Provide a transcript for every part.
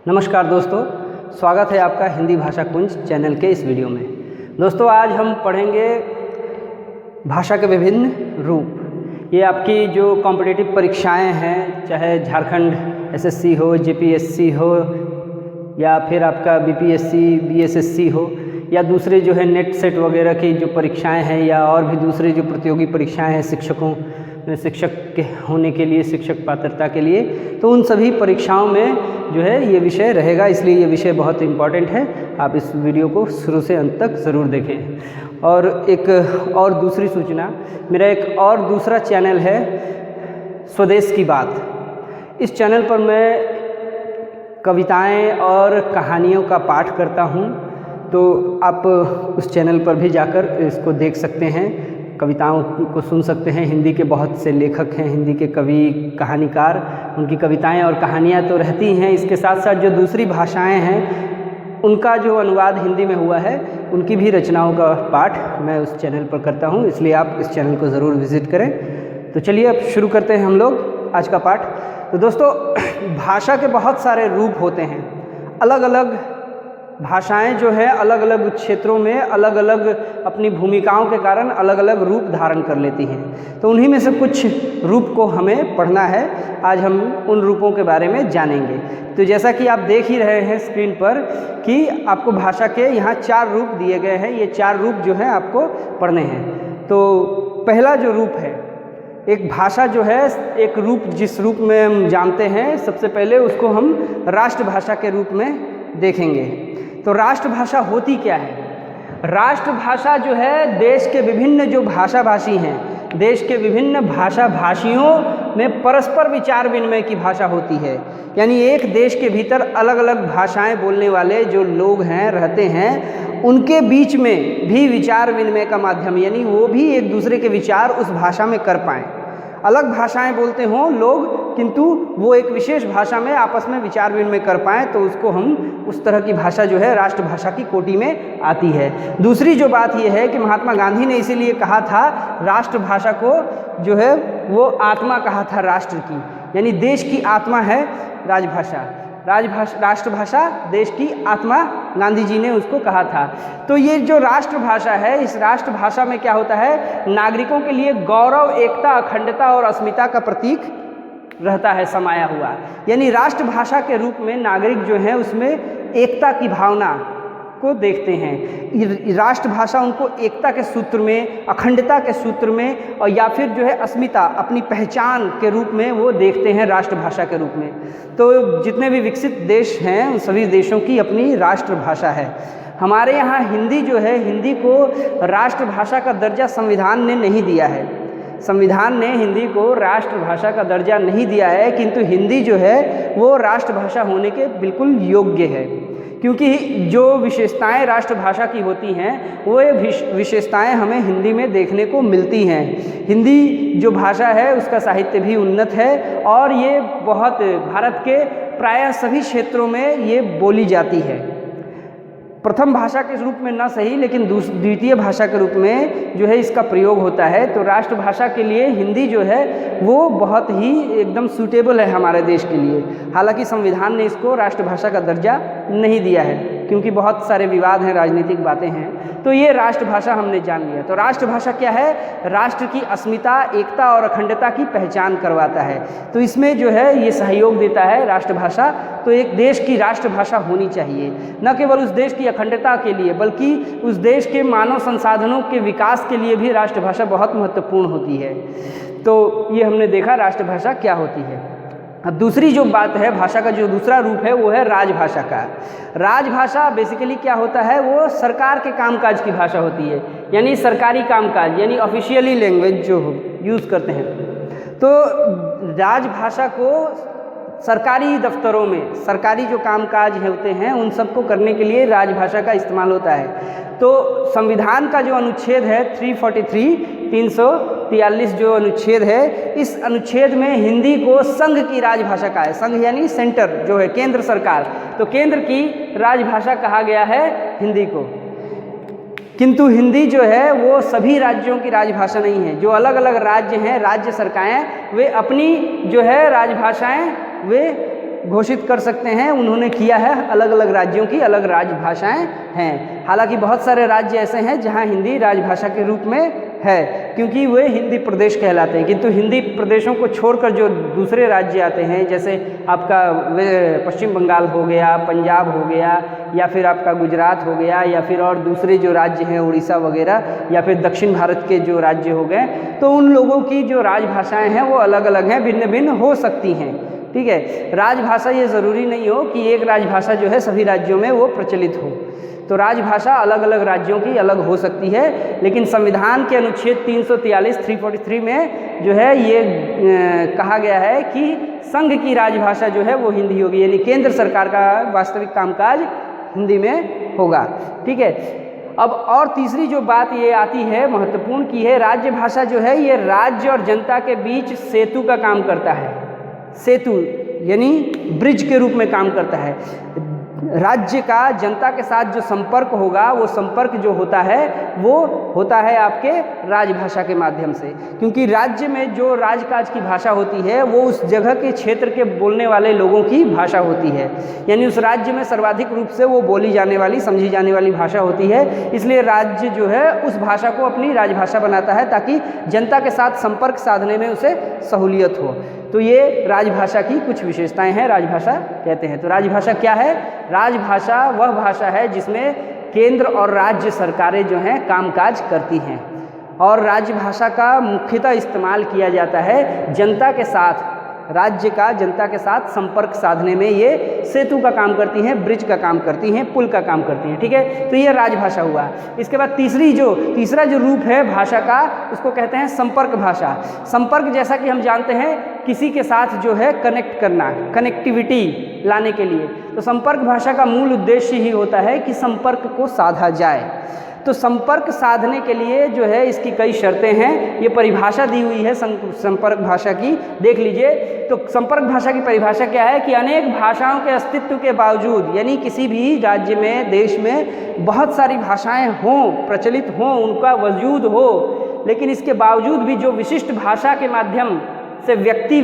नमस्कार दोस्तों, स्वागत है आपका हिंदी भाषा कुंज चैनल के इस वीडियो में। दोस्तों आज हम पढ़ेंगे भाषा के विभिन्न रूप। ये आपकी जो कॉम्पिटिटिव परीक्षाएं हैं, चाहे झारखंड एसएससी हो, जेपीएससी हो या फिर आपका बीपीएससी बीएसएससी हो या दूसरे जो है नेट सेट वगैरह की जो परीक्षाएं हैं या और भी दूसरे जो प्रतियोगी परीक्षाएं हैं शिक्षक के होने के लिए, शिक्षक पात्रता के लिए, तो उन सभी परीक्षाओं में जो है ये विषय रहेगा। इसलिए ये विषय बहुत इम्पॉर्टेंट है। आप इस वीडियो को शुरू से अंत तक ज़रूर देखें। और एक और दूसरी सूचना, मेरा एक और दूसरा चैनल है स्वदेश की बात। इस चैनल पर मैं कविताएं और कहानियों का पाठ करता हूं, तो आप उस चैनल पर भी जाकर इसको देख सकते हैं, कविताओं को सुन सकते हैं। हिंदी के बहुत से लेखक हैं, हिंदी के कवि, कहानीकार, उनकी कविताएं और कहानियां तो रहती हैं। इसके साथ साथ जो दूसरी भाषाएं हैं उनका जो अनुवाद हिंदी में हुआ है, उनकी भी रचनाओं का पाठ मैं उस चैनल पर करता हूं। इसलिए आप इस चैनल को ज़रूर विज़िट करें। तो चलिए अब शुरू करते हैं हम लोग आज का पाठ। तो दोस्तों, भाषा के बहुत सारे रूप होते हैं। अलग अलग भाषाएं जो है अलग अलग क्षेत्रों में अलग अलग अपनी भूमिकाओं के कारण अलग अलग रूप धारण कर लेती हैं। तो उन्हीं में से कुछ रूप को हमें पढ़ना है। आज हम उन रूपों के बारे में जानेंगे। तो जैसा कि आप देख ही रहे हैं स्क्रीन पर कि आपको भाषा के यहाँ 4 रूप दिए गए हैं। ये 4 रूप जो हैं आपको पढ़ने हैं। तो पहला जो रूप है, एक भाषा जो है, एक रूप जिस रूप में हम जानते हैं, सबसे पहले उसको हम राष्ट्रभाषा के रूप में देखेंगे। तो राष्ट्रभाषा होती क्या है? राष्ट्रभाषा जो है देश के विभिन्न जो भाषाभाषी हैं, देश के विभिन्न भाषा भाषियों में परस्पर विचार विनिमय की भाषा होती है। यानी एक देश के भीतर अलग अलग भाषाएं बोलने वाले जो लोग हैं, रहते हैं, उनके बीच में भी विचार विनिमय का माध्यम, यानी वो भी एक दूसरे के विचार उस भाषा में कर पाएँ। अलग भाषाएं बोलते हों लोग, किंतु वो एक विशेष भाषा में आपस में विचार विनिमय कर पाएँ, तो उसको हम उस तरह की भाषा जो है राष्ट्रभाषा की कोटि में आती है। दूसरी जो बात ये है कि महात्मा गांधी ने इसीलिए कहा था, राष्ट्रभाषा को जो है वो आत्मा कहा था राष्ट्र की, यानी देश की आत्मा है राजभाषा। राष्ट्रभाषा देश की आत्मा, गांधी जी ने उसको कहा था। तो ये जो राष्ट्रभाषा है, इस राष्ट्रभाषा में क्या होता है, नागरिकों के लिए गौरव, एकता, अखंडता और अस्मिता का प्रतीक रहता है समाया हुआ। यानी राष्ट्रभाषा के रूप में नागरिक जो है उसमें एकता की भावना को देखते हैं। राष्ट्रभाषा उनको एकता के सूत्र में, अखंडता के सूत्र में, और या फिर जो है अस्मिता, अपनी पहचान के रूप में वो देखते हैं राष्ट्रभाषा के रूप में। तो जितने भी विकसित देश हैं उन सभी देशों की अपनी राष्ट्रभाषा है। हमारे यहाँ हिंदी जो है, हिंदी को राष्ट्रभाषा का दर्जा संविधान ने नहीं दिया है। संविधान ने हिंदी को राष्ट्रभाषा का दर्जा नहीं दिया है, किंतु हिंदी जो है वो राष्ट्रभाषा होने के बिल्कुल योग्य है। क्योंकि जो विशेषताएं राष्ट्रभाषा की होती हैं वो विशेषताएं हमें हिंदी में देखने को मिलती हैं। हिंदी जो भाषा है उसका साहित्य भी उन्नत है और ये बहुत भारत के प्रायः सभी क्षेत्रों में ये बोली जाती है। प्रथम भाषा के रूप में ना सही, लेकिन द्वितीय भाषा के रूप में जो है इसका प्रयोग होता है। तो राष्ट्रभाषा के लिए हिंदी जो है वो बहुत ही एकदम सूटेबल है हमारे देश के लिए। हालांकि संविधान ने इसको राष्ट्रभाषा का दर्जा नहीं दिया है, क्योंकि बहुत सारे विवाद हैं, राजनीतिक बातें हैं। तो ये राष्ट्रभाषा हमने जान लिया। तो राष्ट्रभाषा क्या है? राष्ट्र की अस्मिता, एकता और अखंडता की पहचान करवाता है। तो इसमें जो है ये सहयोग देता है राष्ट्रभाषा। तो एक देश की राष्ट्रभाषा होनी चाहिए, न केवल उस देश की अखंडता के लिए बल्कि उस देश के मानव संसाधनों के विकास के लिए भी राष्ट्रभाषा बहुत महत्वपूर्ण होती है। तो ये हमने देखा राष्ट्रभाषा क्या होती है। अब दूसरी जो बात है, भाषा का जो दूसरा रूप है वो है राजभाषा का। राजभाषा बेसिकली क्या होता है, वो सरकार के कामकाज की भाषा होती है, यानी सरकारी कामकाज, यानी ऑफिशियली लैंग्वेज जो यूज़ करते हैं। तो राजभाषा को सरकारी दफ्तरों में सरकारी जो कामकाज होते हैं उन सबको करने के लिए राजभाषा का इस्तेमाल होता है। तो संविधान का जो अनुच्छेद है 343 जो अनुच्छेद है, इस अनुच्छेद में हिंदी को संघ की राजभाषा का है। संघ यानी सेंटर जो है, केंद्र सरकार, तो केंद्र की राजभाषा कहा गया है हिंदी को। किंतु हिंदी जो है वो सभी राज्यों की राजभाषा नहीं है। जो अलग अलग राज्य हैं, राज्य सरकारें, वे अपनी जो है राजभाषाएं वे घोषित कर सकते हैं, उन्होंने किया है। अलग अलग राज्यों की अलग राजभाषाएं हैं। हालांकि बहुत सारे राज्य ऐसे हैं जहां हिंदी राजभाषा के रूप में है, क्योंकि वे हिंदी प्रदेश कहलाते हैं। किंतु हिंदी प्रदेशों को छोड़कर जो दूसरे राज्य आते हैं, जैसे आपका पश्चिम बंगाल हो गया, पंजाब हो गया, या फिर आपका गुजरात हो गया, या फिर और दूसरे जो राज्य हैं उड़ीसा वगैरह, या फिर दक्षिण भारत के जो राज्य हो गए, तो उन लोगों की जो राजभाषाएं हैं वो अलग अलग हैं, भिन्न भिन्न हो सकती हैं। ठीक है, राजभाषा ये ज़रूरी नहीं हो कि एक राजभाषा जो है सभी राज्यों में वो प्रचलित हो। तो राजभाषा अलग अलग राज्यों की अलग हो सकती है, लेकिन संविधान के अनुच्छेद 343 में जो है ये कहा गया है कि संघ की राजभाषा जो है वो हिंदी होगी, यानी केंद्र सरकार का वास्तविक कामकाज हिंदी में होगा। ठीक है, अब और तीसरी जो बात ये आती है महत्वपूर्ण की है, राज्य भाषा जो है ये राज्य और जनता के बीच सेतु का काम करता है। सेतु यानी ब्रिज के रूप में काम करता है। राज्य का जनता के साथ जो संपर्क होगा, वो संपर्क जो होता है वो होता है आपके राजभाषा के माध्यम से, क्योंकि राज्य में जो राजकाज की भाषा होती है वो उस जगह के क्षेत्र के बोलने वाले लोगों की भाषा होती है, यानी उस राज्य में सर्वाधिक रूप से वो बोली जाने वाली, समझी जाने वाली भाषा होती है। इसलिए राज्य जो है उस भाषा को अपनी राजभाषा बनाता है ताकि जनता के साथ संपर्क साधने में उसे सहूलियत हो। तो ये राजभाषा की कुछ विशेषताएं हैं, राजभाषा कहते हैं। तो राजभाषा क्या है? राजभाषा वह भाषा है जिसमें केंद्र और राज्य सरकारें जो हैं कामकाज करती हैं, और राजभाषा का मुख्यतः इस्तेमाल किया जाता है जनता के साथ, राज्य का जनता के साथ संपर्क साधने में ये सेतु का काम करती हैं, ब्रिज का काम करती हैं, पुल का काम करती हैं। ठीक है, तो ये राजभाषा हुआ। इसके बाद तीसरा जो रूप है भाषा का, उसको कहते हैं संपर्क भाषा। संपर्क जैसा कि हम जानते हैं किसी के साथ जो है कनेक्ट करना, कनेक्टिविटी लाने के लिए, तो संपर्क भाषा का मूल उद्देश्य ही होता है कि संपर्क को साधा जाए। तो संपर्क साधने के लिए जो है इसकी कई शर्तें हैं, ये परिभाषा दी हुई है संपर्क भाषा की, देख लीजिए। तो संपर्क भाषा की परिभाषा क्या है कि अनेक भाषाओं के अस्तित्व के बावजूद, यानी किसी भी राज्य में, देश में बहुत सारी भाषाएं हों, प्रचलित हों, उनका वजूद हो, लेकिन इसके बावजूद भी जो विशिष्ट भाषा के माध्यम से व्यक्ति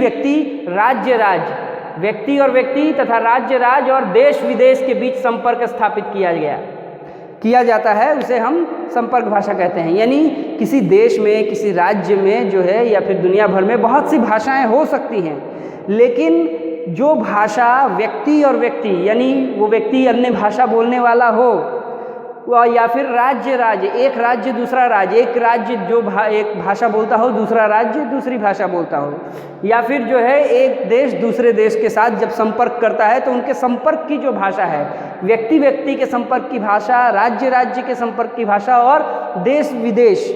व्यक्ति और व्यक्ति तथा राज्य और देश विदेश के बीच संपर्क स्थापित किया जाता है, उसे हम संपर्क भाषा कहते हैं। यानी किसी देश में, किसी राज्य में जो है, या फिर दुनिया भर में बहुत सी भाषाएं हो सकती हैं, लेकिन जो भाषा व्यक्ति और व्यक्ति, यानी वो व्यक्ति अन्य भाषा बोलने वाला हो, या फिर राज्य एक राज्य दूसरा राज्य, एक राज्य जो एक भाषा बोलता हो, दूसरा राज्य दूसरी भाषा बोलता हो, या फिर जो है एक देश दूसरे देश के साथ जब संपर्क करता है तो उनके संपर्क की जो भाषा है, व्यक्ति के संपर्क की भाषा, राज्य के संपर्क की भाषा और देश विदेश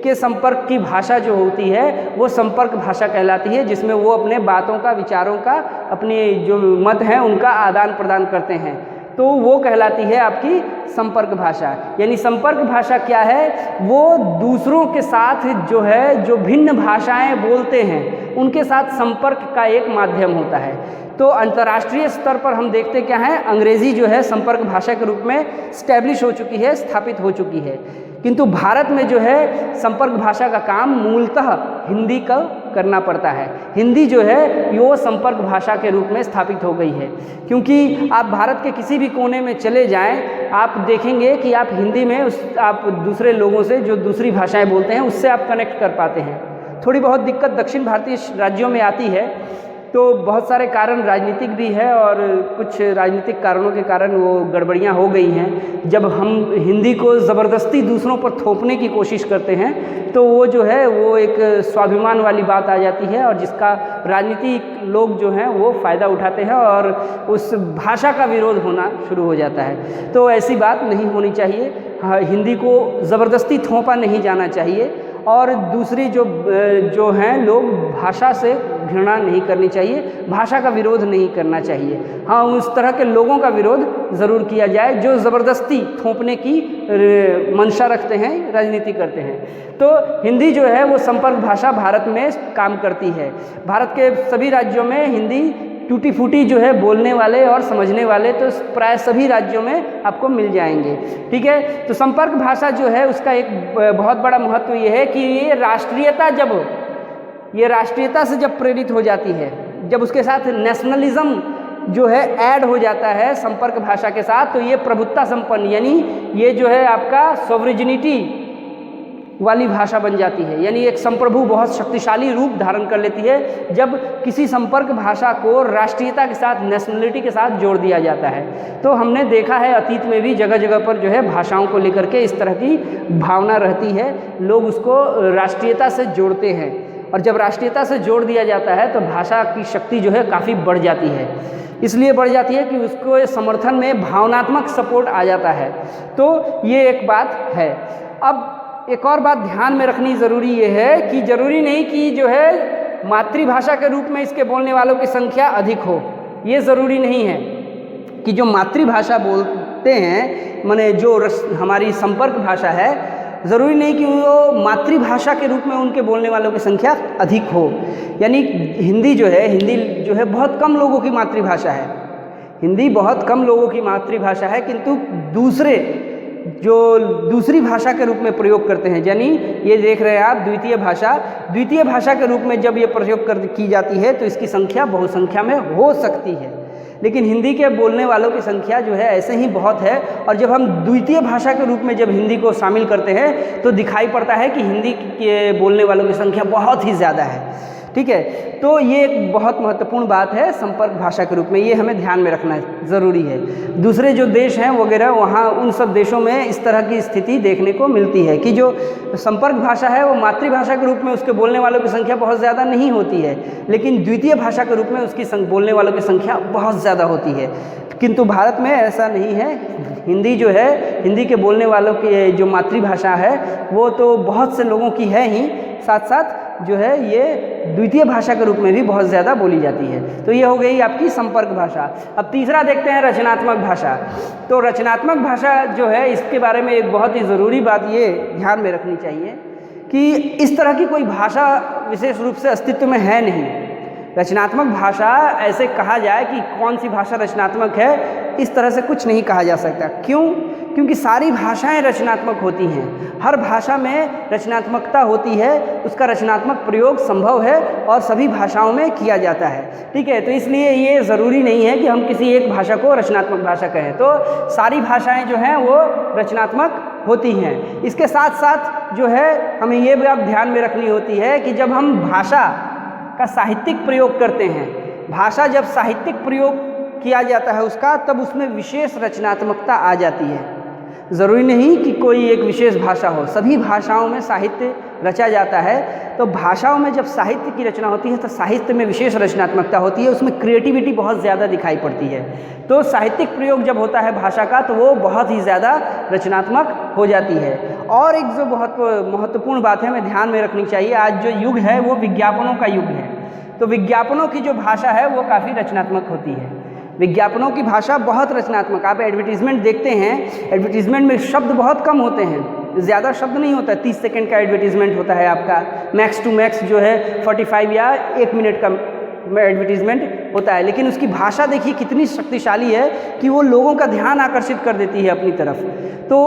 के संपर्क की भाषा जो होती है वो संपर्क भाषा कहलाती है, जिसमें वो अपने बातों का, विचारों का, अपने जो मत हैं उनका आदान प्रदान करते हैं, तो वो कहलाती है आपकी संपर्क भाषा। यानी संपर्क भाषा क्या है? वो दूसरों के साथ जो है, जो भिन्न भाषाएं बोलते हैं, उनके साथ संपर्क का एक माध्यम होता है। तो अंतर्राष्ट्रीय स्तर पर हम देखते क्या है, अंग्रेजी जो है संपर्क भाषा के रूप में स्टैब्लिश हो चुकी है, स्थापित हो चुकी है, किंतु भारत में जो है संपर्क भाषा का काम मूलतः हिंदी का करना पड़ता है। हिंदी जो है वो संपर्क भाषा के रूप में स्थापित हो गई है, क्योंकि आप भारत के किसी भी कोने में चले जाएं, आप देखेंगे कि आप हिंदी में आप दूसरे लोगों से जो दूसरी भाषाएं बोलते हैं उससे आप कनेक्ट कर पाते हैं। थोड़ी बहुत दिक्कत दक्षिण भारतीय राज्यों में आती है, तो बहुत सारे कारण राजनीतिक भी है, और कुछ राजनीतिक कारणों के कारण वो गड़बड़ियाँ हो गई हैं। जब हम हिंदी को ज़बरदस्ती दूसरों पर थोपने की कोशिश करते हैं तो वो जो है वो एक स्वाभिमान वाली बात आ जाती है, और जिसका राजनीतिक लोग जो हैं वो फ़ायदा उठाते हैं और उस भाषा का विरोध होना शुरू हो जाता है। तो ऐसी बात नहीं होनी चाहिए। हाँ, हिंदी को ज़बरदस्ती थोपा नहीं जाना चाहिए, और दूसरी जो हैं लोग भाषा से घृणा नहीं करनी चाहिए, भाषा का विरोध नहीं करना चाहिए। हाँ, उस तरह के लोगों का विरोध ज़रूर किया जाए जो ज़बरदस्ती थोपने की मंशा रखते हैं, राजनीति करते हैं। तो हिंदी जो है वो संपर्क भाषा भारत में काम करती है। भारत के सभी राज्यों में हिंदी टूटी फूटी जो है बोलने वाले और समझने वाले तो प्राय सभी राज्यों में आपको मिल जाएंगे। ठीक है, तो संपर्क भाषा जो है उसका एक बहुत बड़ा महत्व ये है कि ये राष्ट्रीयता से जब प्रेरित हो जाती है, जब उसके साथ नेशनलिज्म जो है ऐड हो जाता है संपर्क भाषा के साथ, तो ये प्रभुत्ता संपन्न यानी ये जो है आपका सॉवरेनिटी वाली भाषा बन जाती है, यानी एक संप्रभु बहुत शक्तिशाली रूप धारण कर लेती है जब किसी संपर्क भाषा को राष्ट्रीयता के साथ, नेशनलिटी के साथ जोड़ दिया जाता है। तो हमने देखा है अतीत में भी जगह जगह पर जो है भाषाओं को लेकर के इस तरह की भावना रहती है, लोग उसको राष्ट्रीयता से जोड़ते हैं, और जब राष्ट्रीयता से जोड़ दिया जाता है तो भाषा की शक्ति जो है काफ़ी बढ़ जाती है। इसलिए बढ़ जाती है कि उसको समर्थन में भावनात्मक सपोर्ट आ जाता है। तो ये एक बात है। अब एक और बात ध्यान में रखनी ज़रूरी ये है कि ज़रूरी नहीं कि जो है मातृभाषा के रूप में इसके बोलने वालों की संख्या अधिक हो। ये ज़रूरी नहीं है कि जो मातृभाषा बोलते हैं, माने जो हमारी संपर्क भाषा है, ज़रूरी नहीं कि वो मातृभाषा के रूप में उनके बोलने वालों की संख्या अधिक हो। यानी हिंदी जो है बहुत कम लोगों की मातृभाषा है। हिंदी बहुत कम लोगों की मातृभाषा है, किंतु दूसरी भाषा के रूप में प्रयोग करते हैं। यानी ये देख रहे हैं आप द्वितीय भाषा के रूप में जब ये प्रयोग की जाती है तो इसकी संख्या बहुसंख्या में हो सकती है, लेकिन हिंदी के बोलने वालों की संख्या जो है ऐसे ही बहुत है। और जब हम द्वितीय भाषा के रूप में जब हिंदी को शामिल करते हैं तो दिखाई पड़ता है कि हिंदी के बोलने वालों की संख्या बहुत ही ज़्यादा है। ठीक है, तो ये एक बहुत महत्वपूर्ण बात है संपर्क भाषा के रूप में, ये हमें ध्यान में रखना ज़रूरी है। दूसरे जो देश हैं वगैरह, वहाँ उन सब देशों में इस तरह की स्थिति देखने को मिलती है कि जो संपर्क भाषा है वो मातृभाषा के रूप में उसके बोलने वालों की संख्या बहुत ज़्यादा नहीं होती है, लेकिन द्वितीय भाषा के रूप में उसकी बोलने वालों की संख्या बहुत ज़्यादा होती है। किंतु भारत में ऐसा नहीं है। हिंदी जो है, हिंदी के बोलने वालों की जो मातृभाषा है वो तो बहुत से लोगों की है ही, साथ साथ जो है ये द्वितीय भाषा के रूप में भी बहुत ज़्यादा बोली जाती है। तो ये हो गई आपकी संपर्क भाषा। अब तीसरा देखते हैं रचनात्मक भाषा। तो रचनात्मक भाषा जो है, इसके बारे में एक बहुत ही ज़रूरी बात ये ध्यान में रखनी चाहिए कि इस तरह की कोई भाषा विशेष रूप से अस्तित्व में है नहीं। रचनात्मक भाषा ऐसे कहा जाए कि कौन सी भाषा रचनात्मक है, इस तरह से कुछ नहीं कहा जा सकता। क्यों? क्योंकि सारी भाषाएं रचनात्मक होती हैं। हर भाषा में रचनात्मकता होती है, उसका रचनात्मक प्रयोग संभव है और सभी भाषाओं में किया जाता है। ठीक है, तो इसलिए ये ज़रूरी नहीं है कि हम किसी एक भाषा को रचनात्मक भाषा कहें। तो सारी भाषाएं जो हैं वो रचनात्मक होती हैं। इसके साथ साथ जो है हमें ये बात ध्यान में रखनी होती है कि जब हम भाषा का साहित्यिक प्रयोग करते हैं, भाषा जब साहित्यिक प्रयोग किया जाता है उसका, तब उसमें विशेष रचनात्मकता आ जाती है। ज़रूरी नहीं कि कोई एक विशेष भाषा हो, सभी भाषाओं में साहित्य रचा जाता है। तो भाषाओं में जब साहित्य की रचना होती है तो साहित्य में विशेष रचनात्मकता होती है, उसमें क्रिएटिविटी बहुत ज़्यादा दिखाई पड़ती है। तो साहित्यिक प्रयोग जब होता है भाषा का तो वो बहुत ही ज़्यादा रचनात्मक हो जाती है। और एक जो बहुत महत्वपूर्ण बात है हमें ध्यान में रखनी चाहिए, आज जो युग है वो विज्ञापनों का युग है। तो विज्ञापनों की जो भाषा है वो काफ़ी रचनात्मक होती है। विज्ञापनों की भाषा बहुत रचनात्मक। आप एडवर्टीज़मेंट देखते हैं, एडवर्टीज़मेंट में शब्द बहुत कम होते हैं, ज़्यादा शब्द नहीं होता। 30 सेकंड का एडवर्टीज़मेंट होता है आपका, मैक्स टू मैक्स जो है 45 या 1 मिनट का एडवर्टीज़मेंट होता है, लेकिन उसकी भाषा देखिए कितनी शक्तिशाली है कि वो लोगों का ध्यान आकर्षित कर देती है अपनी तरफ। तो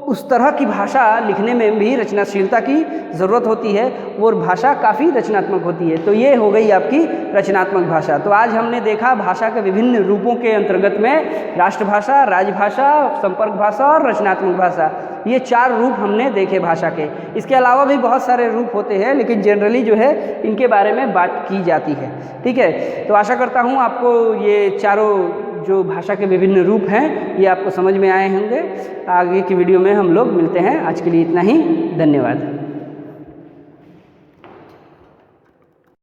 उस तरह की भाषा लिखने में भी रचनाशीलता की ज़रूरत होती है, वो भाषा काफ़ी रचनात्मक होती है। तो ये हो गई आपकी रचनात्मक भाषा। तो आज हमने देखा भाषा के विभिन्न रूपों के अंतर्गत में राष्ट्रभाषा, राजभाषा, संपर्क भाषा और रचनात्मक भाषा, ये 4 रूप हमने देखे भाषा के। इसके अलावा भी बहुत सारे रूप होते हैं, लेकिन जनरली जो है इनके बारे में बात की जाती है। ठीक है, तो आशा करता हूँ आपको ये चारों जो भाषा के विभिन्न रूप हैं ये आपको समझ में आए होंगे। आगे की वीडियो में हम लोग मिलते हैं। आज के लिए इतना ही, धन्यवाद।